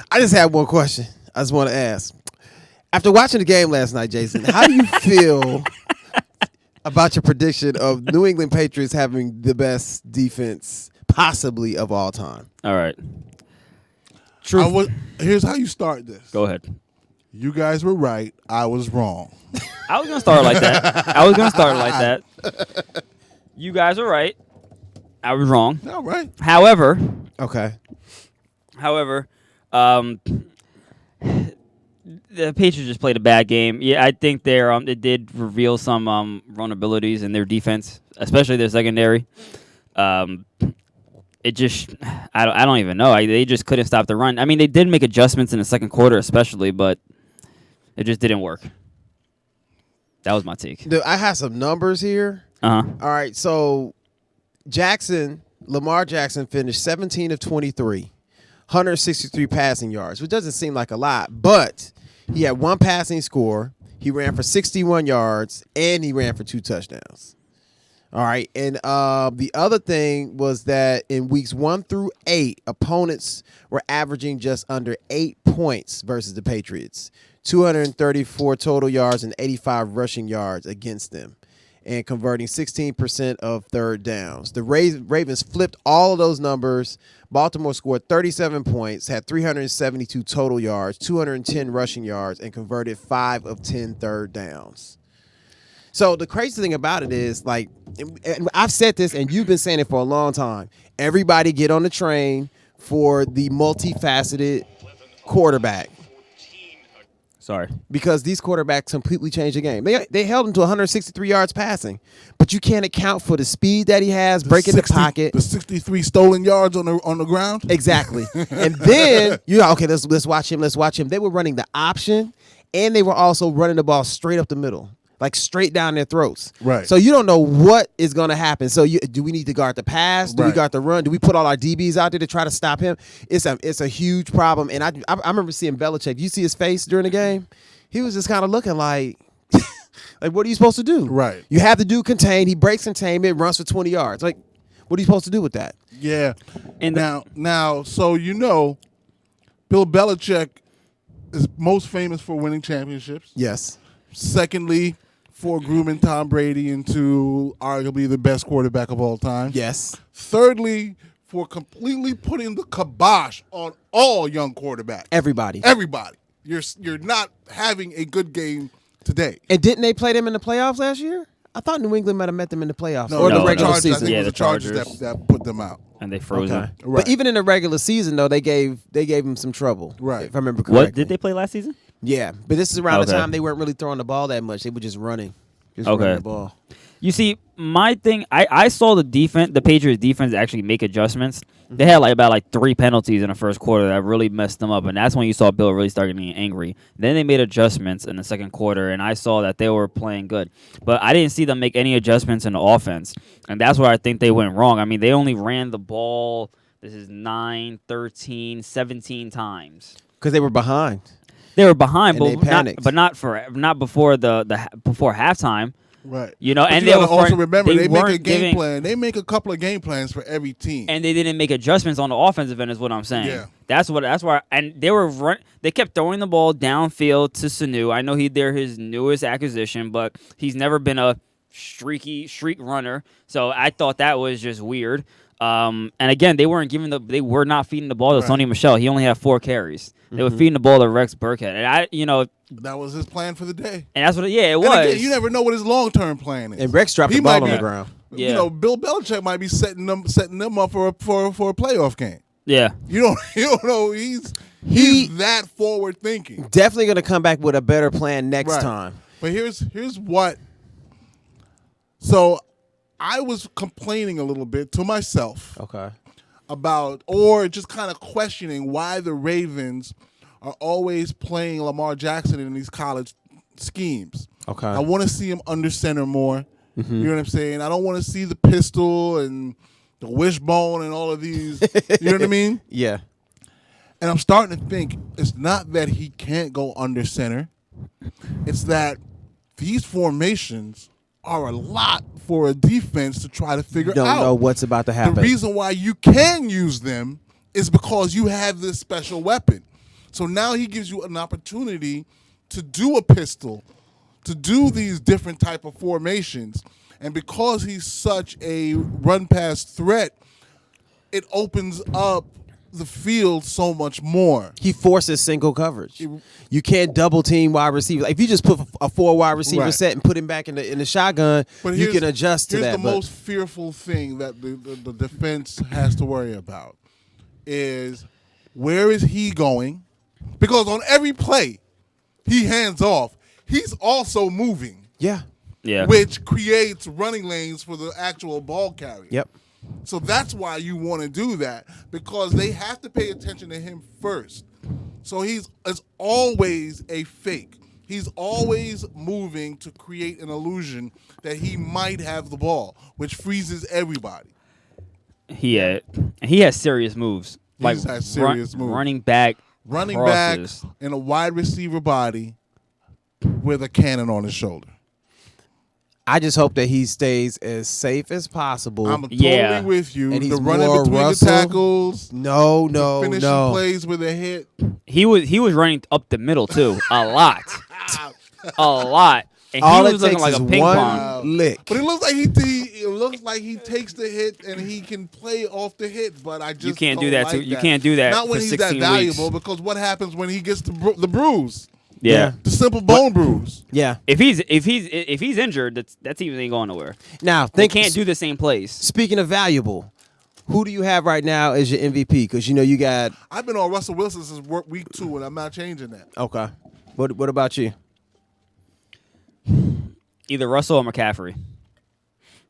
I just had one question. I just want to ask. After watching the game last night, Jason, how do you feel about your prediction of New England Patriots having the best defense possibly of all time? All right. Here's how you start this. Go ahead. You guys were right. I was wrong. I was going to start like that. You guys are right. I was wrong. All right. However, Okay. The Patriots just played a bad game. Yeah, I think they did reveal some vulnerabilities in their defense, especially their secondary. It just I don't even know. They just couldn't stop the run. I mean, they did make adjustments in the second quarter, especially, but it just didn't work. That was my take. Dude, I have some numbers here. All right, so Lamar Jackson finished 17 of 23, 163 passing yards, which doesn't seem like a lot, but he had one passing score. He ran for 61 yards, and he ran for 2 touchdowns. All right, and the other thing was that in weeks 1 through 8, opponents were averaging just under 8 points versus the Patriots, 234 total yards and 85 rushing yards against them, and converting 16% of third downs. The Ravens flipped all of those numbers. Baltimore scored 37 points, had 372 total yards, 210 rushing yards, and converted 5 of 10 third downs. So the crazy thing about it is, like, and I've said this, and you've been saying it for a long time, everybody get on the train for the multifaceted quarterback. Sorry. Because these quarterbacks completely changed the game. They held him to 163 yards passing, but you can't account for the speed that he has, breaking the pocket. The 63 stolen yards on the ground? Exactly. And then, okay, let's watch him. Let's watch him. They were running the option, and they were also running the ball straight up the middle, like straight down their throats. Right. So you don't know what is going to happen. So do we need to guard the pass? Do we guard the run? Do we put all our DBs out there to try to stop him? It's a huge problem. And I remember seeing Belichick. You see his face during the game? He was just kind of looking like, like, what are you supposed to do? Right. You have the dude contained. He breaks containment, runs for 20 yards. Like, what are you supposed to do with that? Yeah. And now, so Bill Belichick is most famous for winning championships. Yes. Secondly, for grooming Tom Brady into arguably the best quarterback of all time. Yes. Thirdly, for completely putting the kibosh on all young quarterbacks. Everybody. You're not having a good game today. And didn't they play them in the playoffs last year? I thought New England might have met them in the playoffs or the regular Chargers, season. I think it was the Chargers that put them out. And they froze him. Right. But even in the regular season, though, they gave him some trouble. Right. If I remember correctly. What did they play last season? Yeah, but this is around the time they weren't really throwing the ball that much. They were just running. Running the ball. You see, my thing, I saw the Patriots defense actually make adjustments. They had about 3 penalties in the first quarter that really messed them up, and that's when you saw Bill really start getting angry. Then they made adjustments in the second quarter, and I saw that they were playing good. But I didn't see them make any adjustments in the offense, and that's where I think they went wrong. I mean, they only ran the ball, this is 9, 13, 17 times. Because they were behind. They were behind, and but not before before halftime. Right. And you they were also remember they make a game plan. They make a couple of game plans for every team, and they didn't make adjustments on the offensive end. Is what I'm saying. Yeah. That's why. And they kept throwing the ball downfield to Sanu. I know they're his newest acquisition, but he's never been a streak runner. So I thought that was just weird. And again, they were not feeding the ball to Sony Michel. He only had 4 carries. They were feeding the ball to Rex Burkhead, and that was his plan for the day. And that's what it was. Again, you never know what his long-term plan is. And Rex dropped the ball on the ground. Yeah. Bill Belichick might be setting them up for a playoff game. Yeah. You don't know he's that forward thinking. Definitely going to come back with a better plan next time. But here's what. So I was complaining a little bit to myself. Okay. About, or just kind of questioning why the Ravens are always playing Lamar Jackson in these college schemes. Okay. I want to see him under center more. Mm-hmm. You know what I'm saying? I don't want to see the pistol and the wishbone and all of these. You know what I mean? Yeah. And I'm starting to think it's not that he can't go under center. It's that these formations are a lot for a defense to try to figure out. You don't know what's about to happen. The reason why you can use them is because you have this special weapon. So now he gives you an opportunity to do a pistol, to do these different type of formations. And because he's such a run-pass threat, it opens up the field so much more. He forces single coverage. You can't double team wide receiver. Like, if you just put a 4 wide receiver set and put him back in the shotgun, you can adjust to that. Here's the most fearful thing that the defense has to worry about is where is he going? Because on every play, he hands off. He's also moving. Yeah. Which creates running lanes for the actual ball carrier. Yep. So that's why you want to do that, because they have to pay attention to him first. So he's always a fake. He's always moving to create an illusion that he might have the ball, which freezes everybody. He has serious moves. He's has serious moves. Running back in a wide receiver body with a cannon on his shoulder. I just hope that he stays as safe as possible. I'm totally with you. And he's the running more between Russell. the tackles. No, finishing plays with a hit. He was running up the middle too, a lot. And all he it was looking takes like is a ping one pong. lick. But it looks like he takes the hit and he can play off the hit. But I just You can't don't do that. like You can't do that. Not when for he's 16 that valuable. weeks. Because what happens when he gets the bruise? Yeah. The simple bone bruise. Yeah. If he's injured, that team ain't going nowhere. Now, They can't do the same plays. Speaking of valuable, who do you have right now as your MVP? Because you got. I've been on Russell Wilson since week 2, and I'm not changing that. Okay. What about you? Either Russell or McCaffrey.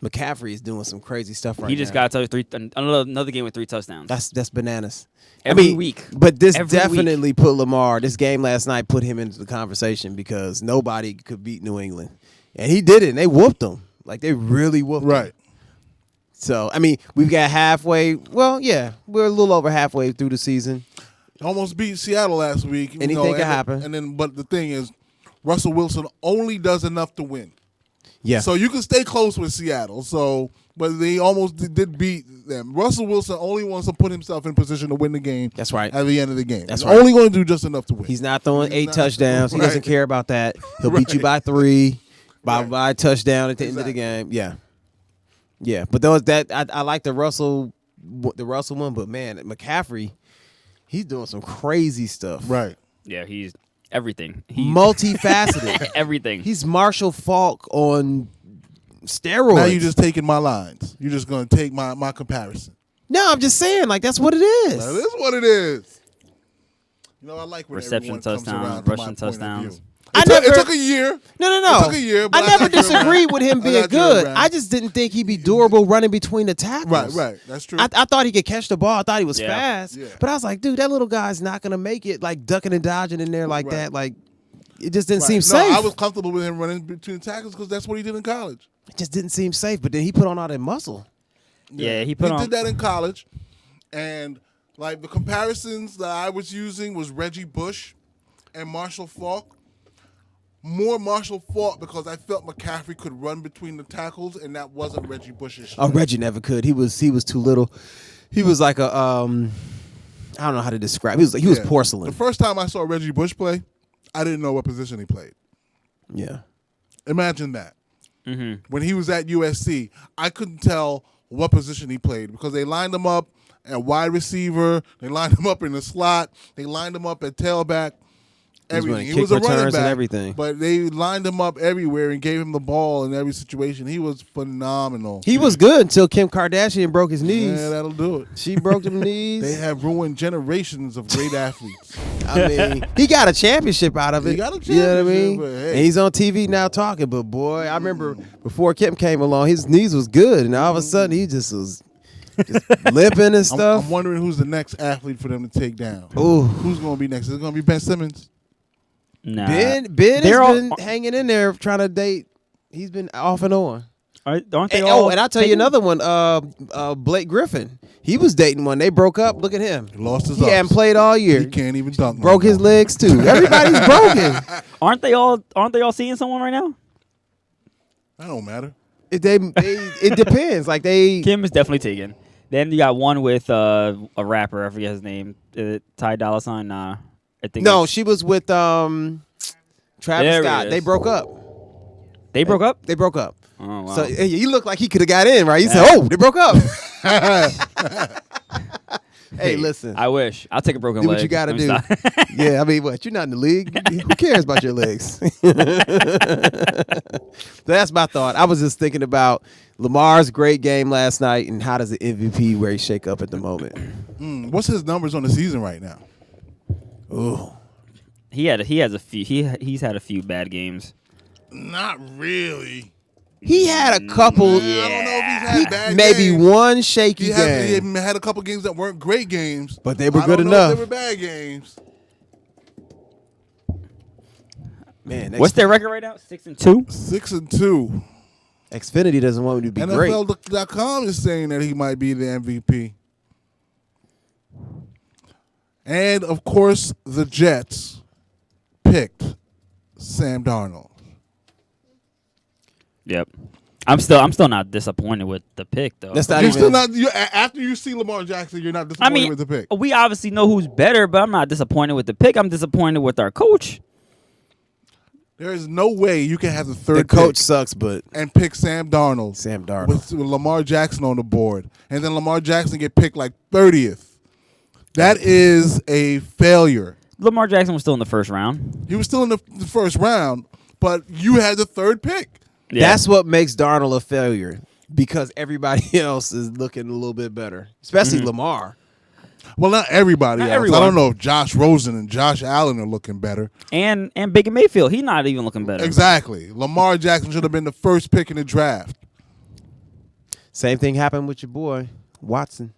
McCaffrey is doing some crazy stuff right now. He just got another game with 3 touchdowns. That's bananas. Every week. But this Every definitely put Lamar. This game last night put him into the conversation because nobody could beat New England, and he did it. And they whooped him. Like, they really whooped him. Right. So we've got halfway. Well, yeah, we're a little over halfway through the season. Almost beat Seattle last week. Anything can happen. But the thing is, Russell Wilson only does enough to win. Yeah. So you can stay close with Seattle. But they almost did beat them. Russell Wilson only wants to put himself in position to win the game. That's right. At the end of the game. That's He's right. only going to do just enough to win. He's not throwing 8 touchdowns. He Right. doesn't care about that. He'll beat you by 3, by a touchdown at the end of the game. Yeah. Yeah. But I like the Russell one, but man, McCaffrey, he's doing some crazy stuff. Right. Yeah, he's everything. Multifaceted. Everything. He's Marshall Faulk on steroids. Now you're just taking my lines. You're just going to take my comparison. No, I'm just saying, like, that's what it is. That is what it is. I like when Reception everyone comes touchdown, around to my rushing point of touchdowns. view. It I took a year. No. It took a year. But I never got you around. disagreed with him I being got you good. around. I just didn't think he'd be durable running between the tackles. Right. That's true. I thought he could catch the ball. I thought he was Yeah. fast. Yeah. But I was like, dude, that little guy's not going to make it, like, ducking and dodging in there like Right. that. Like, it just didn't Right. seem No, safe. I was comfortable with him running between the tackles because that's what he did in college. It just didn't seem safe. But then he put on all that muscle. Yeah, he did that in college, and like the comparisons that I was using was Reggie Bush and Marshall Faulk. More Marshall Faulk because I felt McCaffrey could run between the tackles, and that wasn't Reggie Bush's. Oh, Reggie never could. He was too little. He was like a I don't know how to describe. He was porcelain. The first time I saw Reggie Bush play, I didn't know what position he played. Yeah. Imagine that. Mm-hmm. When he was at USC, I couldn't tell what position he played because they lined him up at wide receiver, they lined him up in the slot, they lined him up at tailback. Everything. He was a running back, and everything. But they lined him up everywhere and gave him the ball in every situation. He was phenomenal. He was good until Kim Kardashian broke his knees. Yeah, that'll do it. She broke them knees. They have ruined generations of great athletes. I mean, he got a championship out of it. He got a You know what I championship, mean? but hey. And he's on TV now talking. But boy, I remember before Kim came along, his knees was good, and all of a sudden he just was just limping and stuff. I'm wondering who's the next athlete for them to take down. Ooh. Who's going to be next? Is it going to be Ben Simmons? Nah. Ben They're has all- been hanging in there trying to date. He's been off and on. Aren't they And, all? and I'll tell you taken? another one. Blake Griffin. He was dating one. They broke up. Look at him. He lost his He hadn't ups. played all year. He can't even dunk. Broke no his more. legs too. Everybody's broken. Aren't they all seeing someone right now? That don't matter. It depends. Like they. Kim is definitely taken. Then you got one with a rapper. I forget his name. Ty Dolla $ign. Nah, I think. No, she was with Travis There he Scott. is. They broke up. They broke up. They broke up. Oh wow. So you look like he could have got in, right? You said, "Oh, they broke up." Hey, listen. I wish. I'll take a broken Do leg. what you got to Let me do. stop. Yeah, I mean, what? You're not in the league. Who cares about your legs? That's my thought. I was just thinking about Lamar's great game last night, and how does the MVP race shake up at the moment? What's his numbers on the season right now? Ooh, He's had a few bad games. Not really. he had a couple. I don't know if he's had bad Maybe games. one shaky He game, had a couple games that weren't great games, but they were I good don't know enough. if they were bad games. Man, What's their record right now? 6-2. 6-2. Xfinity doesn't want me to be great. NFL.com is saying that he might be the MVP. And of course, the Jets picked Sam Darnold. Yep. I'm still not disappointed with the pick though. That's not You're even. still not. After you see Lamar Jackson, you're not disappointed I mean, with the pick. we obviously know who's better, but I'm not disappointed with the pick. I'm disappointed with our coach. There is no way you can have the third the coach pick sucks, but and pick Sam Darnold. Sam Darnold. With Lamar Jackson on the board, and then Lamar Jackson get picked like 30th. That is a failure. Lamar Jackson was still in the first round. He was still in the first round, but you had the third pick. Yeah. That's what makes Darnold a failure, because everybody else is looking a little bit better, especially Lamar. Well, not everybody Not else. everyone. I don't know if Josh Rosen and Josh Allen are looking better. and Baker Mayfield, he's not even looking better. Exactly. Lamar Jackson should have been the first pick in the draft. Same thing happened with your boy Watson.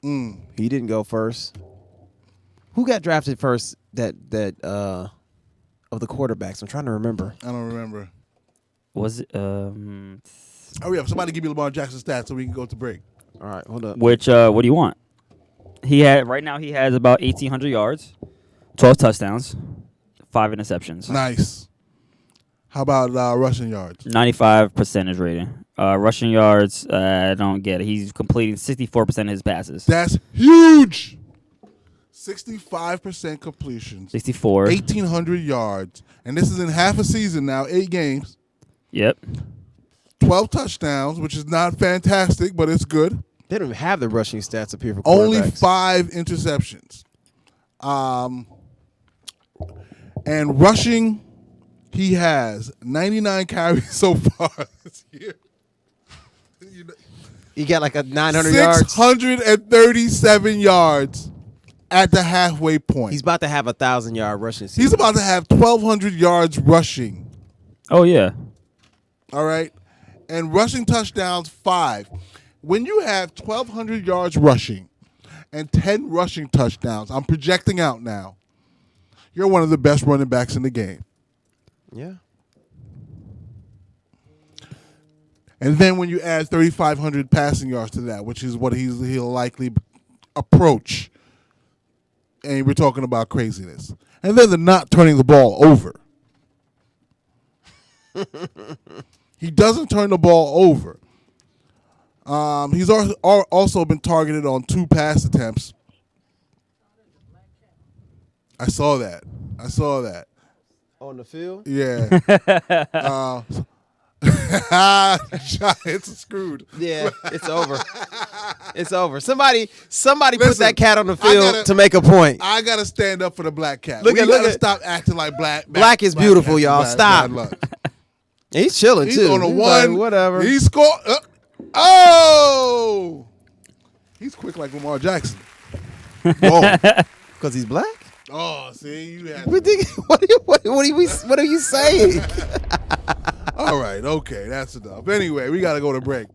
He didn't go first. Who got drafted first? That of the quarterbacks. I'm trying to remember. I don't remember. Was it Hurry up. Somebody give me Lamar Jackson stats so we can go to break. All right, hold up. what do you want? He has about 1,800 yards, 12 touchdowns, 5 interceptions. Nice. How about rushing yards? 95 percentage rating. Rushing yards, I don't get it. He's completing 64% of his passes. That's huge. 65% completions. 64. 1,800 yards. And this is in half a season now, 8 games. Yep. 12 touchdowns, which is not fantastic, but it's good. They don't even have the rushing stats up here for Only quarterbacks. 5 interceptions. And rushing, he has 99 carries so far this year. He got like a 900 yards. 637 yards at the halfway point. He's about to have 1,000-yard rushing season. He's about to have 1,200 yards rushing. Oh, yeah. All right? And rushing touchdowns, 5. When you have 1,200 yards rushing and 10 rushing touchdowns, I'm projecting out now, you're one of the best running backs in the game. Yeah. And then when you add 3,500 passing yards to that, which is what he'll likely approach, and we're talking about craziness. And then the not turning the ball over. He doesn't turn the ball over. He's also been targeted on 2 pass attempts. I saw that. On the field? Yeah. Giants are screwed. Yeah, it's over. It's over. Somebody put Listen, that cat on the I field gotta- to make a point. I gotta stand up for the black cat. Look We at- gotta stop acting like black is beautiful, cats y'all. bad- Stop. bad luck. He's chilling He's too. on a He's one. like, whatever. He scored. Oh, he's quick like Lamar Jackson. Whoa. Because he's black? Oh, see, you had. What are you saying? All right, okay, that's enough. Anyway, we gotta go to break.